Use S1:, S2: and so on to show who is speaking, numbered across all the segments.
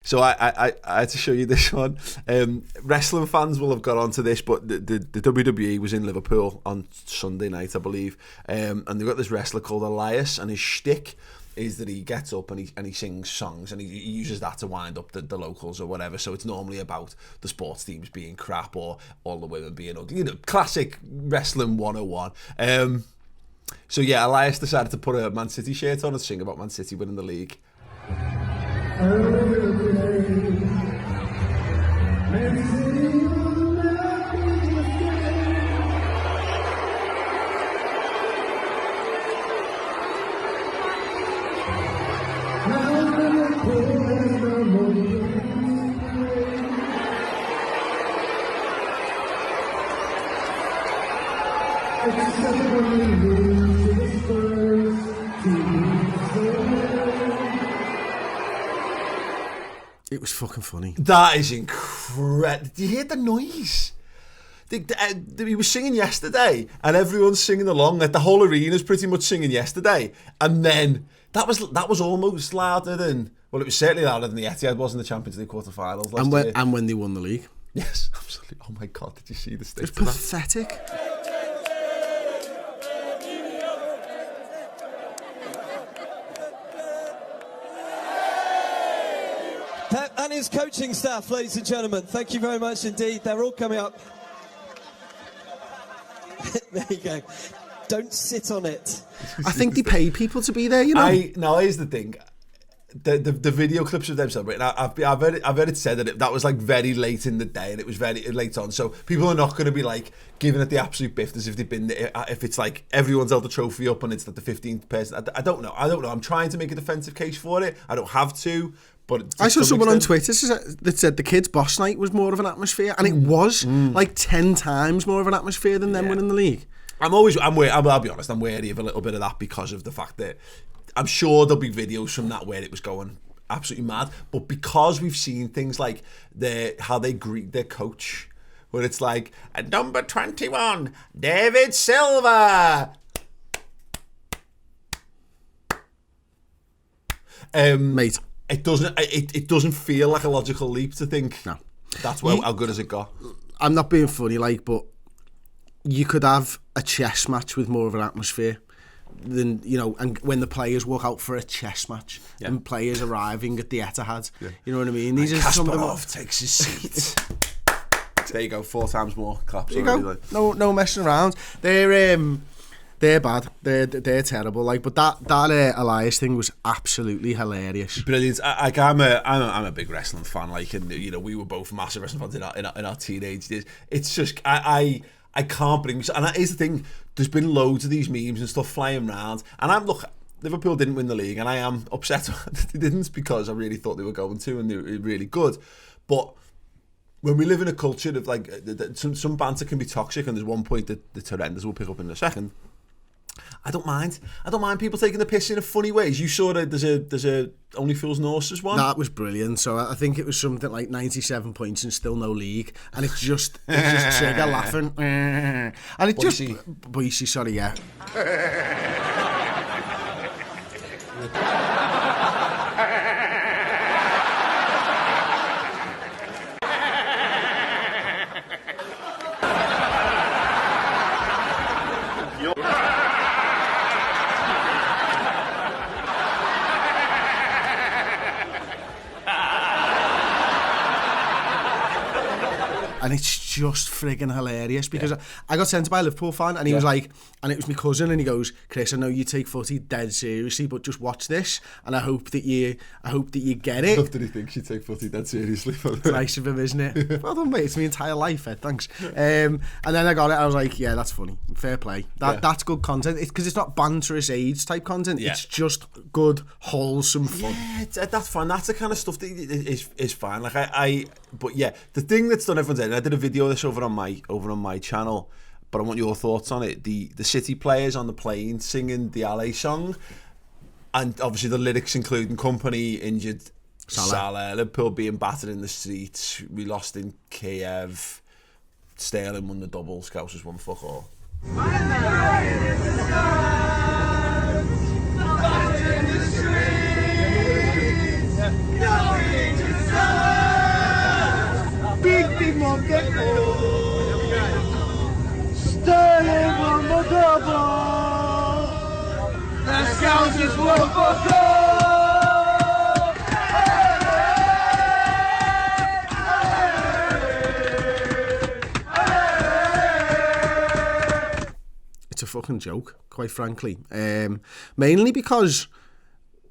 S1: So I had to show you this one. Wrestling fans will have got onto this, but the WWE was in Liverpool on Sunday night, I believe, and they've got this wrestler called Elias, and his shtick is that he gets up and he sings songs, and he uses that to wind up the locals or whatever. So it's normally about the sports teams being crap or all the women being ugly. You know, classic wrestling 101. So yeah, Elias decided to put a Man City shirt on and sing about Man City winning the league.
S2: It was fucking funny.
S1: That is incredible. Did you hear the noise? He was singing yesterday, and everyone's singing along. Like the whole arena's pretty much singing yesterday, and then that was almost louder than. Well, it was certainly louder than the Etihad was in the Champions League quarterfinals last year.
S2: And when they won the league.
S1: Yes, absolutely. Oh my God, did you see the state?
S2: It was pathetic.
S3: Pep and his coaching staff, ladies and gentlemen, thank you very much indeed. They're all coming up. There you go. Don't sit on it.
S2: I think they pay people to be there, you know.
S1: Now here's the thing. The video clips of them celebrating, I've heard it said that was like very late in the day, and it was very late on, so people are not going to be like giving it the absolute biff as if they've been there, if it's like everyone's held the trophy up and it's like the 15th person. I don't know. I'm trying to make a defensive case for it. I don't have to, but
S2: I saw someone on Twitter that said the kids' boss night was more of an atmosphere, and it was like 10 times more of an atmosphere than them winning the league.
S1: I'll be honest, I'm wary of a little bit of that because of the fact that I'm sure there'll be videos from that where it was going absolutely mad, but because we've seen things like how they greet their coach, where it's like, at number 21, David Silva.
S2: Mate,
S1: it doesn't feel like a logical leap to think that's how good has it got.
S2: I'm not being funny, but you could have a chess match with more of an atmosphere than, you know, and when the players walk out for a chess match and players arriving at the Etihad, you know what I mean? These are some of them.
S1: Kasparov takes his seat. There you go, 4 times more claps.
S2: There you go. No messing around. They're bad. They're terrible. But that Elias thing was absolutely hilarious.
S1: Brilliant. I'm a big wrestling fan. And you know, we were both massive wrestling fans in our teenage days. It's just I can't bring myself. And that is the thing. There's been loads of these memes and stuff flying around. And Liverpool didn't win the league, and I am upset they didn't, because I really thought they were going to, and they were really good. But when we live in a culture of some banter can be toxic, and there's one point that's horrendous we'll pick up in a second. I don't mind people taking the piss in a funny ways. You saw that there's a Only Fools and Horses one.
S2: That was brilliant. So I think it was something like 97 points and still no league, and it's just Trigger laughing, and it Boycie, sorry, yeah. And it's just friggin' hilarious because I got sent by a Liverpool fan, and he was like, and it was my cousin, and he goes, Chris, I know you take footy dead seriously, but just watch this, and I hope that you get it.
S1: What did he think you take footy dead seriously?
S2: Nice of him, isn't it? Well done, mate. It's my entire life, Ed. Thanks. And then I got it. I was like, yeah, that's funny. Fair play. That's good content. Because it's not banterous age type content. Yeah. It's just good, wholesome fun.
S1: Yeah, that's fine. That's the kind of stuff that is fine. But yeah, the thing that's done everyone's head, and I did a video of this over on my channel, but I want your thoughts on it. The City players on the plane singing the Allez song, and obviously the lyrics including company, injured Salah, Liverpool being battered in the streets, we lost in Kiev, Sterling won the double, Scousers won fuck all.
S2: It's a fucking joke, quite frankly. Mainly because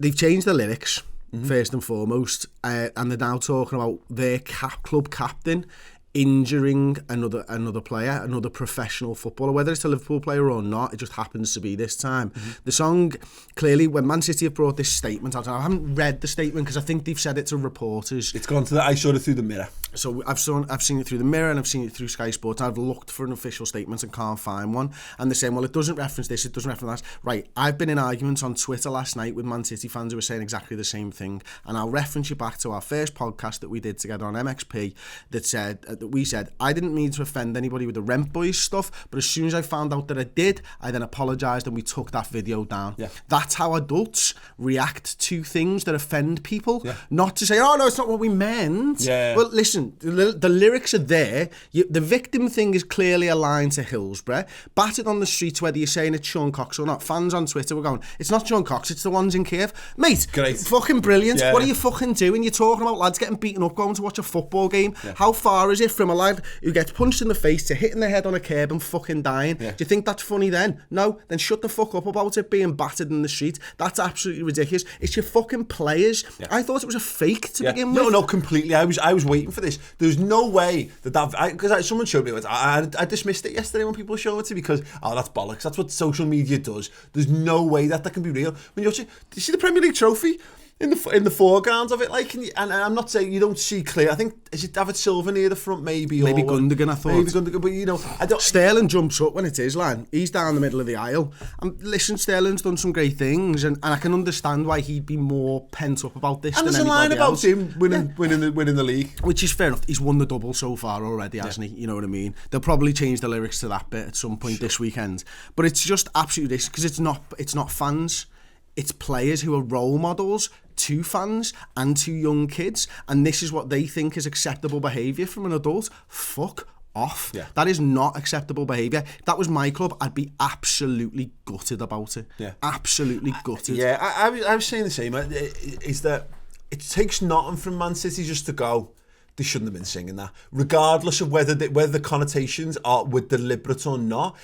S2: they've changed the lyrics, first and foremost, and they're now talking about their club captain injuring another player, another professional footballer, whether it's a Liverpool player or not. It just happens to be this time. The song, clearly, when Man City have brought this statement out, I haven't read the statement because I think they've said it to reporters.
S1: It's gone to the, I saw it through the Mirror.
S2: So I've seen it through the Mirror and I've seen it through Sky Sports. I've looked for an official statement and can't find one. And they're saying, well, it doesn't reference this, it doesn't reference that. Right, I've been in arguments on Twitter last night with Man City fans who were saying exactly the same thing. And I'll reference you back to our first podcast that we did together on MXP that said, that we said, I didn't mean to offend anybody with the Rent Boys stuff, but as soon as I found out that I did, I then apologised and we took that video down. Yeah. That's how adults react to things that offend people. Yeah. Not to say, oh no, it's not what we meant. Yeah. Well, listen, the lyrics are there. The victim thing is clearly aligned to Hillsborough. Battered on the streets, whether you're saying it's Sean Cox or not. Fans on Twitter were going, it's not Sean Cox, it's the ones in Kiev. Mate, great. Fucking brilliant. Yeah. What are you fucking doing? You're talking about lads getting beaten up going to watch a football game. Yeah. How far is it from a lad who gets punched in the face to hitting their head on a curb and fucking dying? Yeah. Do you think that's funny then? No, then shut the fuck up about it being battered in the street. That's absolutely ridiculous. It's your fucking players. Yeah. I thought it was a fake to begin with.
S1: No, completely. I was waiting for this. There's no way that because someone showed me it. I dismissed it yesterday when people showed it to me because that's bollocks. That's what social media does. There's no way that can be real. When you watch it, do you see the Premier League trophy in the foreground of it? Like, and I'm not saying you don't see clear. I think is it David Silva near the front, maybe
S2: Gundogan. I thought
S1: maybe Gundogan, but you know, I don't.
S2: Sterling jumps up when it is, man. He's down the middle of the aisle. And listen, Sterling's done some great things, and I can understand why he'd be more pent up about this. And
S1: there's a line about him winning the league,
S2: which is fair enough. He's won the double so far already, hasn't he? You know what I mean? They'll probably change the lyrics to that bit at some point this weekend. But it's just absolutely this because it's not fans. It's players who are role models to fans and to young kids, and this is what they think is acceptable behaviour from an adult. Fuck off. Yeah. That is not acceptable behaviour. If that was my club, I'd be absolutely gutted about it. Yeah. Absolutely gutted.
S1: Yeah, I was saying the same. Is that it takes nothing from Man City just to go, they shouldn't have been singing that, regardless of whether the connotations were deliberate or not.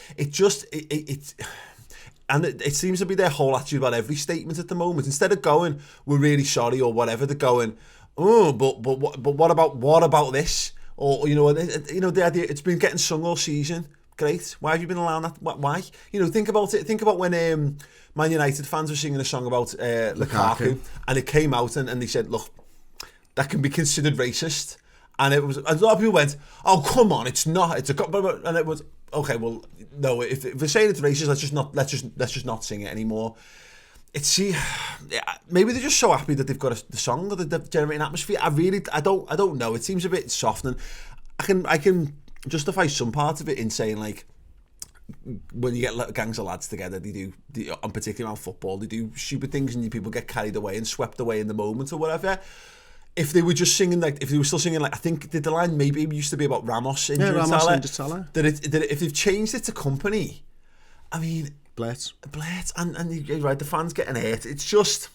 S1: And it seems to be their whole attitude about every statement at the moment. Instead of going, we're really sorry or whatever, they're going, oh, but what about this? Or the idea, it's been getting sung all season. Great. Why have you been allowing that? Why? Think about it. Think about when Man United fans were singing a song about Lukaku, and it came out and they said, look, that can be considered racist. And it was, a lot of people went, oh, come on, it's not. And it was, okay, well, no, if they're saying it's racist, let's just not sing it anymore. Maybe they're just so happy that they've got the song that they're generating atmosphere. I don't know. It seems a bit soft, and I can justify some part of it in saying, like, when you get gangs of lads together, they do, on particularly around football, they do stupid things and people get carried away and swept away in the moment or whatever. If they were just singing, like, if they were still singing, like, I think the line maybe used to be about Ramos injuring Salah. That if they've changed it to Company, I mean,
S2: Blitz,
S1: and you're right, the fans getting hurt. It's just,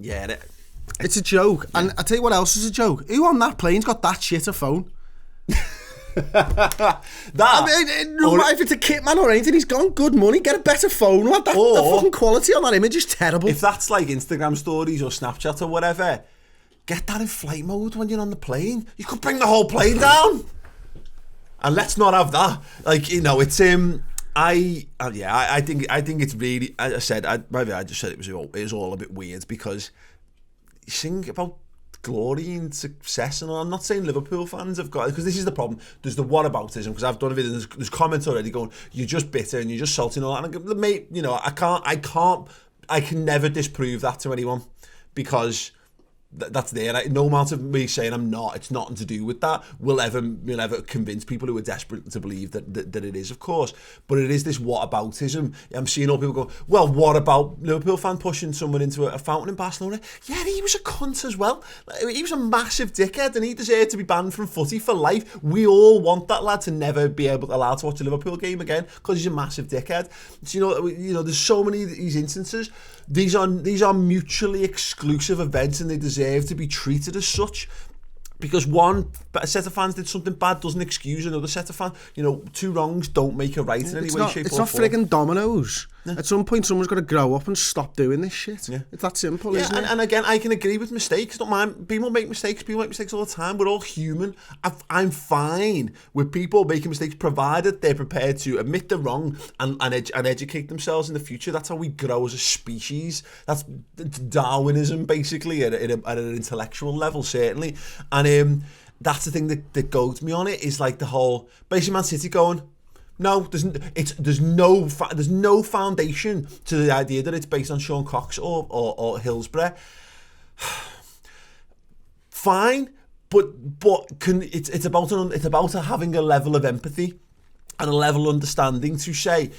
S2: it's a joke. Yeah. And I tell you what else is a joke. Who on that plane's got that shit a phone? If it's a kit man or anything, he's gone good money. Get a better phone. Lad. The fucking quality on that image is terrible.
S1: If that's like Instagram stories or Snapchat or whatever, get that in flight mode when you're on the plane. You could bring the whole plane down. And let's not have that. Like, it's I think it's really, as I said, maybe I just said it was all a bit weird because you sing about glory and success, and I'm not saying Liverpool fans have got it, because this is the problem. There's the whataboutism, because I've done a video, there's comments already going, you're just bitter and you're just salty and all that. And I go, mate, I can never disprove that to anyone, because that's there. No amount of me saying I'm not, it's nothing to do with that, will ever convince people who are desperate to believe that it is, of course. But it is this whataboutism. I'm seeing all people go, well, what about Liverpool fan pushing someone into a fountain in Barcelona? Yeah, he was a cunt as well. He was a massive dickhead and he deserved to be banned from footy for life. We all want that lad to never be allowed to watch a Liverpool game again because he's a massive dickhead. So, there's so many of these instances. these are mutually exclusive events, and they deserve to be treated as such. Because one set of fans did something bad doesn't excuse another set of fans. You know, two wrongs don't make a right in any way, shape, or form.
S2: It's not frigging dominoes. Yeah. At some point, someone's got to grow up and stop doing this shit. Yeah. It's that simple, isn't it?
S1: And again, I can agree with mistakes. Don't mind. People make mistakes. People make mistakes all the time. We're all human. I'm fine with people making mistakes, provided they're prepared to admit they're wrong and educate themselves in the future. That's how we grow as a species. That's Darwinism, basically, at an intellectual level, certainly. And that's the thing that goads me on it, is like the whole basically Man City going, no, there's no foundation to the idea that it's based on Sean Cox or Hillsborough. Fine, but it's about having a level of empathy and a level of understanding to say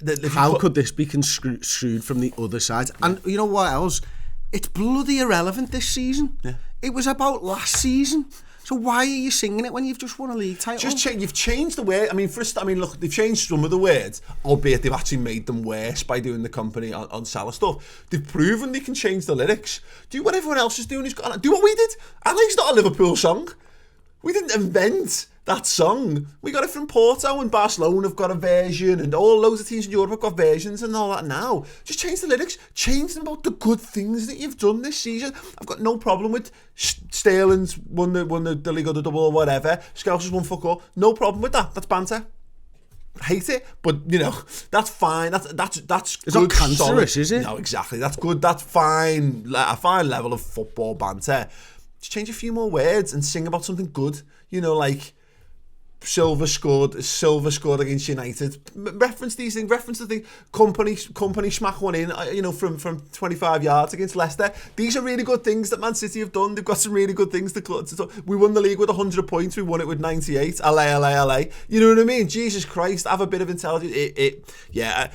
S1: that
S2: how could this be construed from the other side? And you know what else? It's bloody irrelevant this season. Yeah. It was about last season. So why are you singing it when you've just won a league title?
S1: You've changed the word. I mean, look, they've changed some of the words, albeit they've actually made them worse by doing the company on Salah stuff. They've proven they can change the lyrics. Do what everyone else is doing. Do what we did. Allez not a Liverpool song. We didn't invent that song. We got it from Porto, and Barcelona have got a version, and loads of teams in Europe have got versions and all that now. Just change the lyrics. Change them about the good things that you've done this season. I've got no problem with Sterling's won the Liga, the double or whatever. Scousers won fuck all. No problem with that. That's banter. Hate it, but you know, that's fine. That's
S2: it's
S1: good.
S2: Not cancerous,
S1: solid.
S2: Is it?
S1: No, exactly. That's good. That's fine. A fine level of football banter. Just change a few more words and sing about something good. You know, like Silva scored against United. Reference these things. Reference the thing. Company smack one in. You know, from 25 yards against Leicester. These are really good things that Man City have done. They've got some really good things to we won the league with 100 points. We won it with 98. Allez. You know what I mean? Jesus Christ. Have a bit of intelligence. Yeah.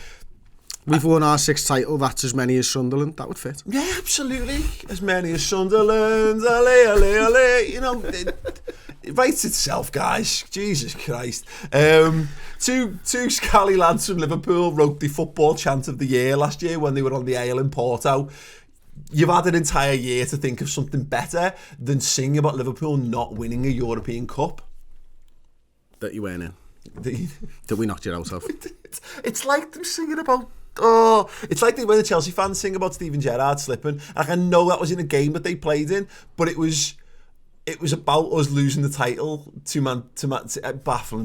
S2: We've won our 6th title. That's as many as Sunderland. That would fit.
S1: Yeah, absolutely. As many as Sunderland. Allez. You know, it writes itself, guys. Jesus Christ. Two scally lads from Liverpool wrote the football chant of the year last year when they were on the Ale in Porto. You've had an entire year to think of something better than sing about Liverpool not winning a European Cup.
S2: That you weren't in. That we knocked you out of.
S1: It's like them singing about... it's like when the Chelsea fans sing about Steven Gerrard slipping. Like, I know that was in a game that they played in, but it was about us losing the title to baffling.